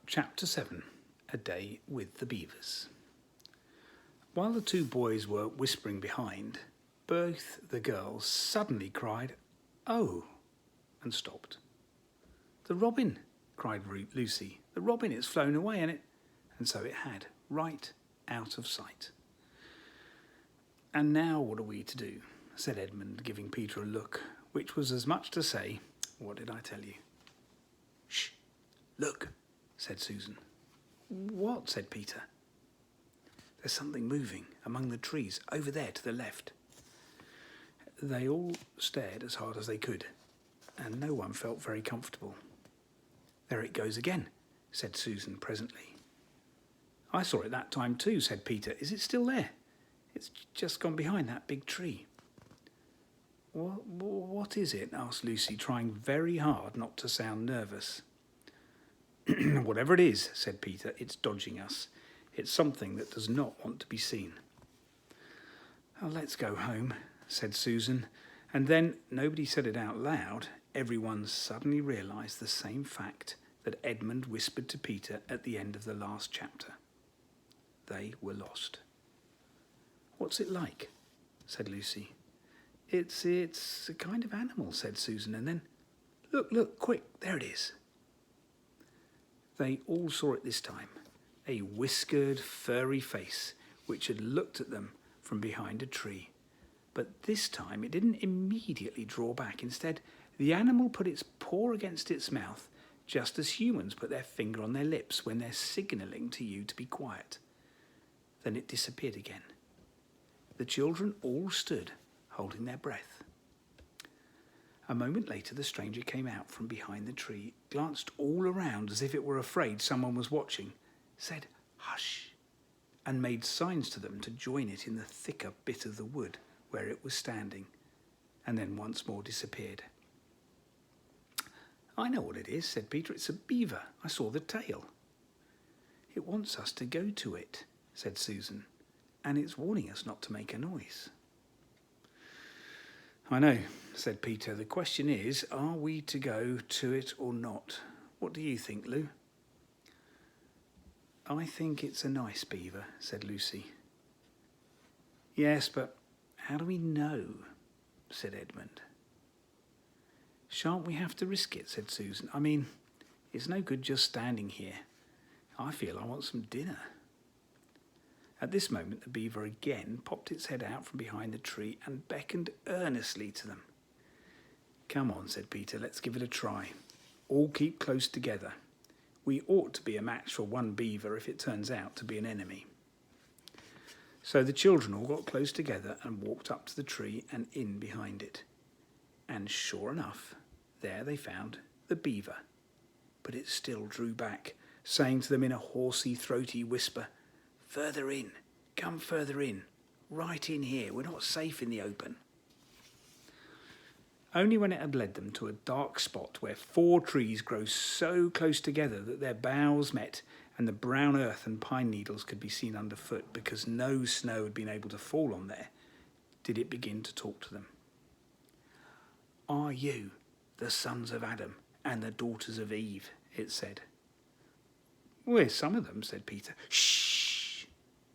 Chapter 7 A Day with the Beavers. While the two boys were whispering behind, both the girls suddenly cried, "Oh!" and stopped. "The robin!" cried Lucy. "The robin, it's flown away, and it..." And so it had, right out of sight. "And now what are we to do?" said Edmund, giving Peter a look, which was as much to say, "What did I tell you?" "Shh! Look!" said Susan. "What?" said Peter. "There's something moving among the trees over there to the left." They all stared as hard as they could, and no one felt very comfortable. "There it goes again," said Susan presently. "I saw it that time too," said Peter. "Is it still there?" "It's just gone behind that big tree." What is it?" asked Lucy, trying very hard not to sound nervous. "Whatever it is," said Peter, "it's dodging us. It's something that does not want to be seen." "Oh, let's go home," said Susan, and then, nobody said it out loud, everyone suddenly realised the same fact that Edmund whispered to Peter at the end of the last chapter. They were lost. "What's it like?" said Lucy. It's a kind of animal," said Susan, and then, Look, quick, there it is." They all saw it this time, a whiskered, furry face which had looked at them from behind a tree. But this time it didn't immediately draw back. Instead, the animal put its paw against its mouth, just as humans put their finger on their lips when they're signalling to you to be quiet. Then it disappeared again. The children all stood, holding their breath. A moment later, the stranger came out from behind the tree, glanced all around as if it were afraid someone was watching, said, "Hush," and made signs to them to join it in the thicker bit of the wood where it was standing, and then once more disappeared. "I know what it is," said Peter. "It's a beaver. I saw the tail." "It wants us to go to it," said Susan, "and it's warning us not to make a noise." "I know," said Peter. "The question is, are we to go to it or not? What do you think, Lou?" "I think it's a nice beaver," said Lucy. "Yes, but how do we know?" said Edmund. "Shan't we have to risk it?" said Susan. "I mean, it's no good just standing here. I feel I want some dinner." At this moment, the beaver again popped its head out from behind the tree and beckoned earnestly to them. "Come on," said Peter, "let's give it a try. All keep close together. We ought to be a match for one beaver if it turns out to be an enemy." So the children all got close together and walked up to the tree and in behind it. And sure enough, there they found the beaver. But it still drew back, saying to them in a horsey, throaty whisper, "Further in, come further in, right in here, we're not safe in the open." Only when it had led them to a dark spot where 4 trees grow so close together that their boughs met and the brown earth and pine needles could be seen underfoot because no snow had been able to fall on there, did it begin to talk to them. "Are you the sons of Adam and the daughters of Eve?" it said. "We're some of them," said Peter. "Shh,"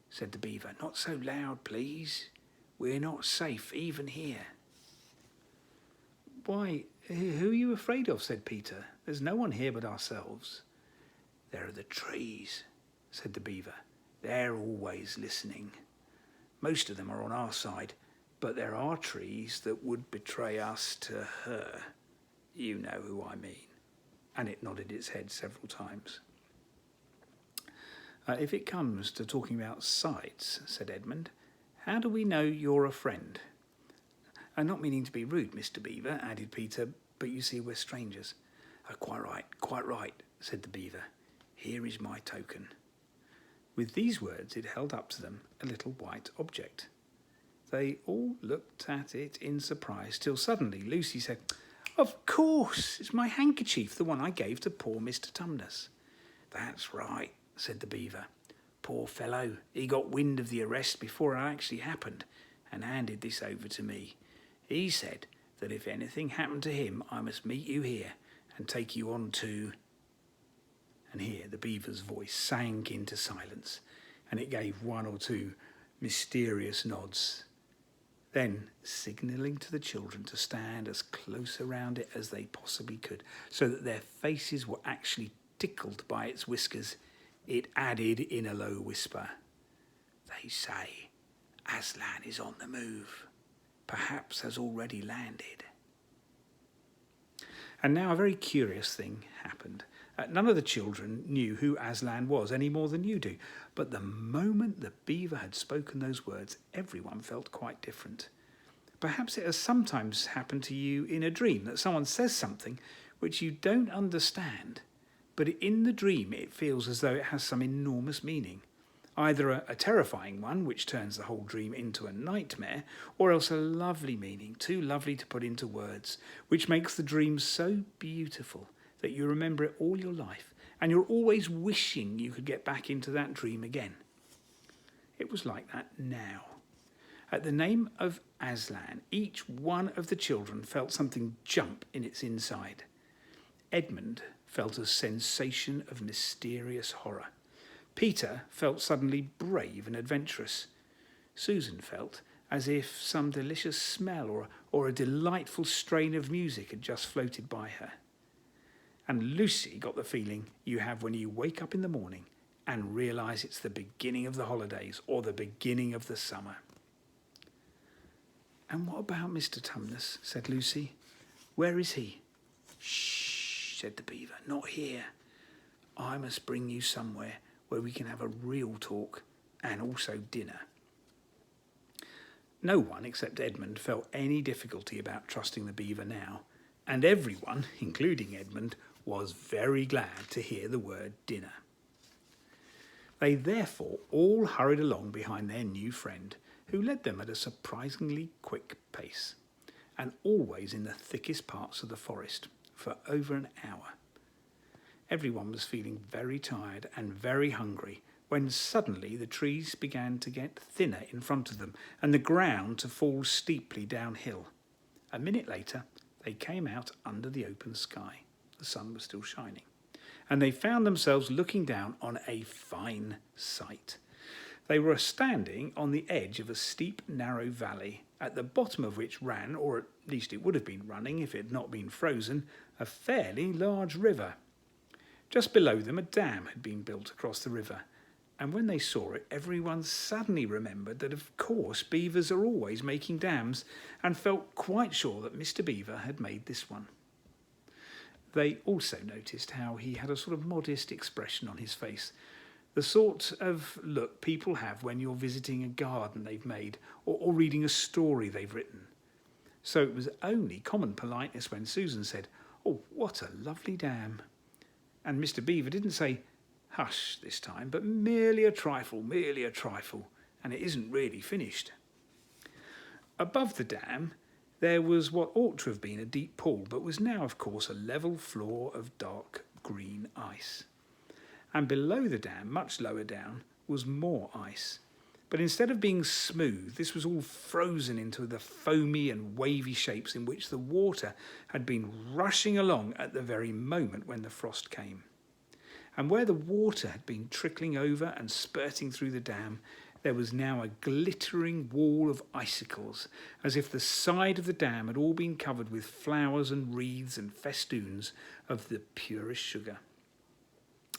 said the beaver. "Not so loud, please. We're not safe even here." "Why, who are you afraid of?" said Peter. "There's no one here but ourselves." "There are the trees," said the beaver. "They're always listening. Most of them are on our side, but there are trees that would betray us to her. You know who I mean." And it nodded its head several times. "If it comes to talking about sights," said Edmund, "how do we know you're a friend?" "I'm not meaning to be rude, Mr. Beaver," added Peter, "but you see we're strangers." Quite right," said the beaver. "Here is my token." With these words it held up to them a little white object. They all looked at it in surprise, till suddenly Lucy said, "Of course, it's my handkerchief, the one I gave to poor Mr. Tumnus." "That's right," said the beaver. "Poor fellow, he got wind of the arrest before it actually happened and handed this over to me. He said that if anything happened to him, I must meet you here and take you on to..." And here the beaver's voice sank into silence, and it gave one or two mysterious nods. Then, signalling to the children to stand as close around it as they possibly could, so that their faces were actually tickled by its whiskers, it added in a low whisper, "They say Aslan is on the move, perhaps has already landed." And now a very curious thing happened. None of the children knew who Aslan was any more than you do, but the moment the beaver had spoken those words, everyone felt quite different. Perhaps it has sometimes happened to you in a dream that someone says something which you don't understand, but in the dream it feels as though it has some enormous meaning. Either a terrifying one, which turns the whole dream into a nightmare, or else a lovely meaning, too lovely to put into words, which makes the dream so beautiful that you remember it all your life, and you're always wishing you could get back into that dream again. It was like that now. At the name of Aslan, each one of the children felt something jump in its inside. Edmund felt a sensation of mysterious horror. Peter felt suddenly brave and adventurous. Susan felt as if some delicious smell or a delightful strain of music had just floated by her. And Lucy got the feeling you have when you wake up in the morning and realise it's the beginning of the holidays or the beginning of the summer. "And what about Mr. Tumnus?" said Lucy. "Where is he?" "Shh," said the beaver, "not here. I must bring you somewhere where we can have a real talk and also dinner." No one except Edmund felt any difficulty about trusting the beaver now, and everyone, including Edmund, was very glad to hear the word dinner. They therefore all hurried along behind their new friend, who led them at a surprisingly quick pace, and always in the thickest parts of the forest, for over an hour. Everyone was feeling very tired and very hungry when suddenly the trees began to get thinner in front of them and the ground to fall steeply downhill. A minute later, they came out under the open sky. The sun was still shining, and they found themselves looking down on a fine sight. They were standing on the edge of a steep, narrow valley, at the bottom of which ran, or at least it would have been running if it had not been frozen, a fairly large river. Just below them a dam had been built across the river, and when they saw it, everyone suddenly remembered that of course beavers are always making dams, and felt quite sure that Mr. Beaver had made this one. They also noticed how he had a sort of modest expression on his face, the sort of look people have when you're visiting a garden they've made or reading a story they've written. So it was only common politeness when Susan said, "Oh, what a lovely dam." And Mr. Beaver didn't say, "Hush," this time, but merely a trifle, and it isn't really finished. Above the dam, there was what ought to have been a deep pool, but was now, of course, a level floor of dark green ice. And below the dam, much lower down, was more ice. But instead of being smooth, this was all frozen into the foamy and wavy shapes in which the water had been rushing along at the very moment when the frost came. And where the water had been trickling over and spurting through the dam, there was now a glittering wall of icicles, as if the side of the dam had all been covered with flowers and wreaths and festoons of the purest sugar.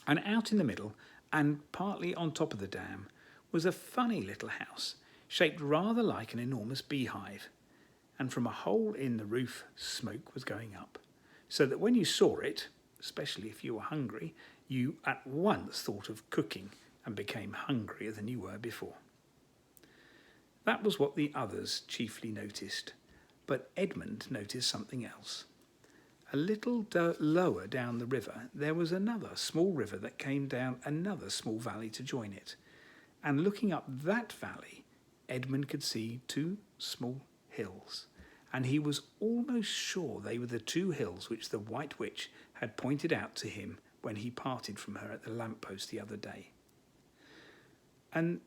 And out in the middle, and partly on top of the dam, was a funny little house, shaped rather like an enormous beehive, and from a hole in the roof smoke was going up, so that when you saw it, especially if you were hungry, you at once thought of cooking and became hungrier than you were before. That was what the others chiefly noticed, but Edmund noticed something else. A little lower down the river, there was another small river that came down another small valley to join it. And looking up that valley, Edmund could see two small hills, and he was almost sure they were the two hills which the White Witch had pointed out to him when he parted from her at the lamppost the other day. And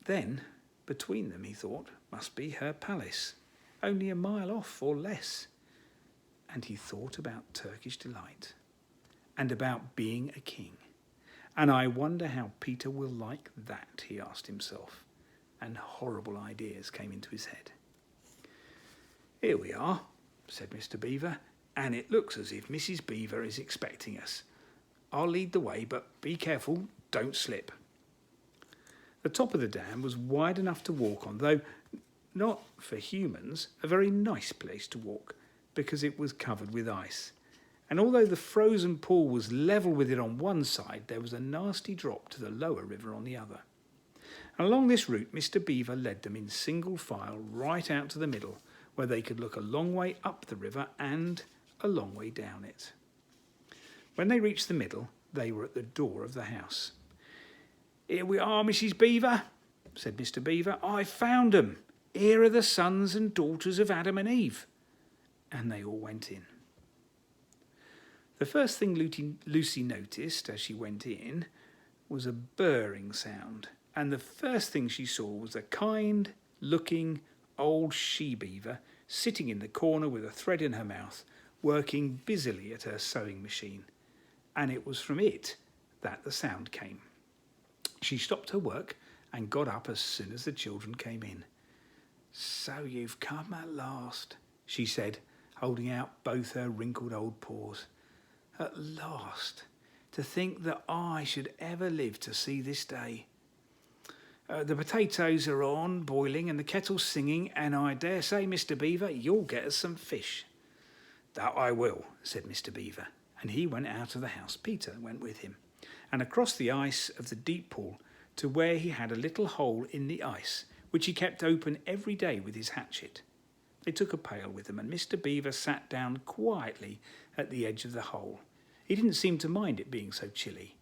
then, between them, he thought, must be her palace, only a mile off or less. And he thought about Turkish Delight. and about being a king. And I wonder how Peter will like that, he asked himself, and horrible ideas came into his head. Here we are, said Mr. Beaver, and it looks as if Mrs. Beaver is expecting us. I'll lead the way, but be careful, don't slip. The top of the dam was wide enough to walk on, though not for humans, a very nice place to walk, because it was covered with ice. And although the frozen pool was level with it on one side, there was a nasty drop to the lower river on the other. And along this route, Mr. Beaver led them in single file right out to the middle, where they could look a long way up the river and a long way down it. When they reached the middle, they were at the door of the house. Here we are, Mrs. Beaver, said Mr. Beaver. I found 'em. Here are the sons and daughters of Adam and Eve. And they all went in. The first thing Lucy noticed as she went in was a burring sound, and the first thing she saw was a kind-looking old she-beaver sitting in the corner with a thread in her mouth, working busily at her sewing machine, and it was from it that the sound came. She stopped her work and got up as soon as the children came in. "So you've come at last," she said, holding out both her wrinkled old paws. "At last. To think that I should ever live to see this day. The potatoes are on, boiling, and the kettle's singing, and I dare say, Mr. Beaver, you'll get us some fish." "That I will," said Mr. Beaver, and he went out of the house. Peter went with him, and across the ice of the deep pool to where he had a little hole in the ice, which he kept open every day with his hatchet. They took a pail with them, and Mr. Beaver sat down quietly at the edge of the hole. He didn't seem to mind it being so chilly,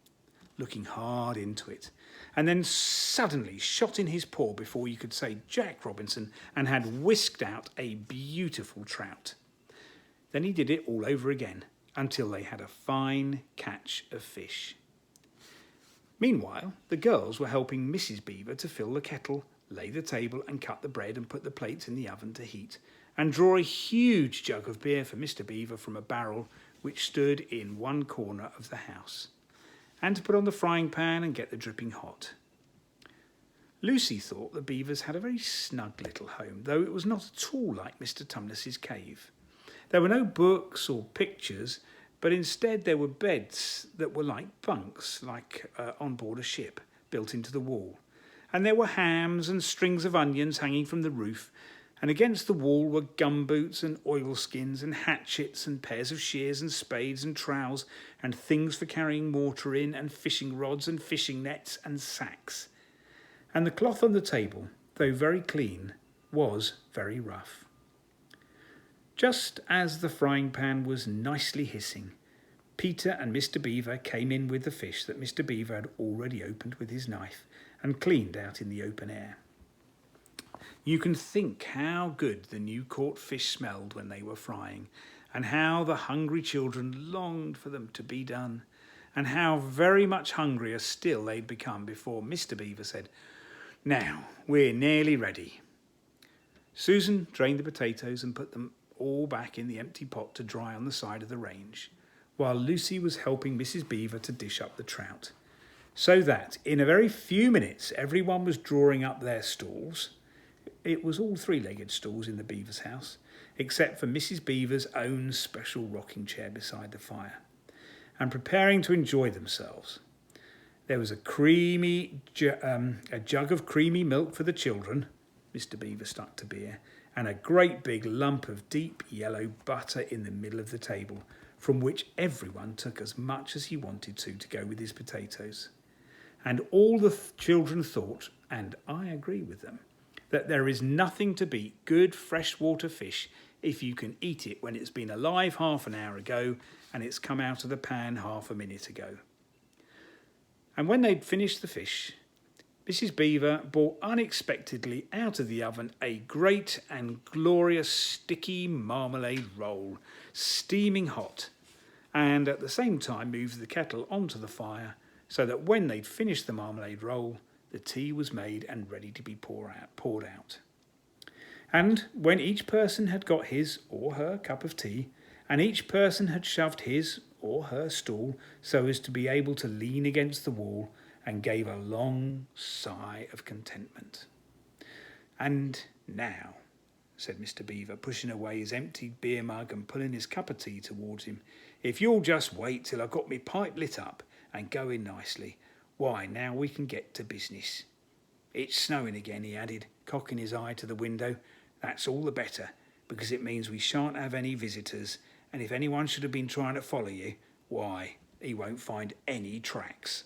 looking hard into it, and then suddenly shot in his paw before you could say Jack Robinson, and had whisked out a beautiful trout. Then he did it all over again, until they had a fine catch of fish. Meanwhile, the girls were helping Mrs. Beaver to fill the kettle, lay the table and cut the bread and put the plates in the oven to heat, and draw a huge jug of beer for Mr. Beaver from a barrel which stood in one corner of the house, and to put on the frying pan and get the dripping hot. Lucy thought the Beavers had a very snug little home, though it was not at all like Mr. Tumnus's cave. There were no books or pictures, but instead there were beds that were like bunks, on board a ship, built into the wall. And there were hams and strings of onions hanging from the roof, and against the wall were gumboots and oilskins and hatchets and pairs of shears and spades and trowels and things for carrying mortar in and fishing rods and fishing nets and sacks. And the cloth on the table, though very clean, was very rough. Just as the frying pan was nicely hissing, Peter and Mr. Beaver came in with the fish that Mr. Beaver had already opened with his knife and cleaned out in the open air. You can think how good the new caught fish smelled when they were frying, and how the hungry children longed for them to be done, and how very much hungrier still they'd become before Mr. Beaver said, "Now, we're nearly ready." Susan drained the potatoes and put them all back in the empty pot to dry on the side of the range, while Lucy was helping Mrs. Beaver to dish up the trout, so that in a very few minutes everyone was drawing up their stools. It was all three-legged stools in the Beaver's house, except for Mrs. Beaver's own special rocking chair beside the fire, and preparing to enjoy themselves. There was a jug of creamy milk for the children, Mr. Beaver stuck to beer, and a great big lump of deep yellow butter in the middle of the table, from which everyone took as much as he wanted to go with his potatoes. And all the children thought, and I agree with them, that there is nothing to beat good freshwater fish if you can eat it when it's been alive half an hour ago and it's come out of the pan half a minute ago. And when they'd finished the fish, Mrs. Beaver brought unexpectedly out of the oven a great and glorious sticky marmalade roll, steaming hot, and at the same time moved the kettle onto the fire so that when they'd finished the marmalade roll, the tea was made and ready to be poured out. And when each person had got his or her cup of tea, and each person had shoved his or her stool so as to be able to lean against the wall, and gave a long sigh of contentment. "And now," said Mr. Beaver, pushing away his empty beer mug and pulling his cup of tea towards him, "if you'll just wait till I've got my pipe lit up and going nicely, why, now we can get to business. It's snowing again," he added, cocking his eye to the window. "That's all the better, because it means we shan't have any visitors, and if anyone should have been trying to follow you, why, he won't find any tracks."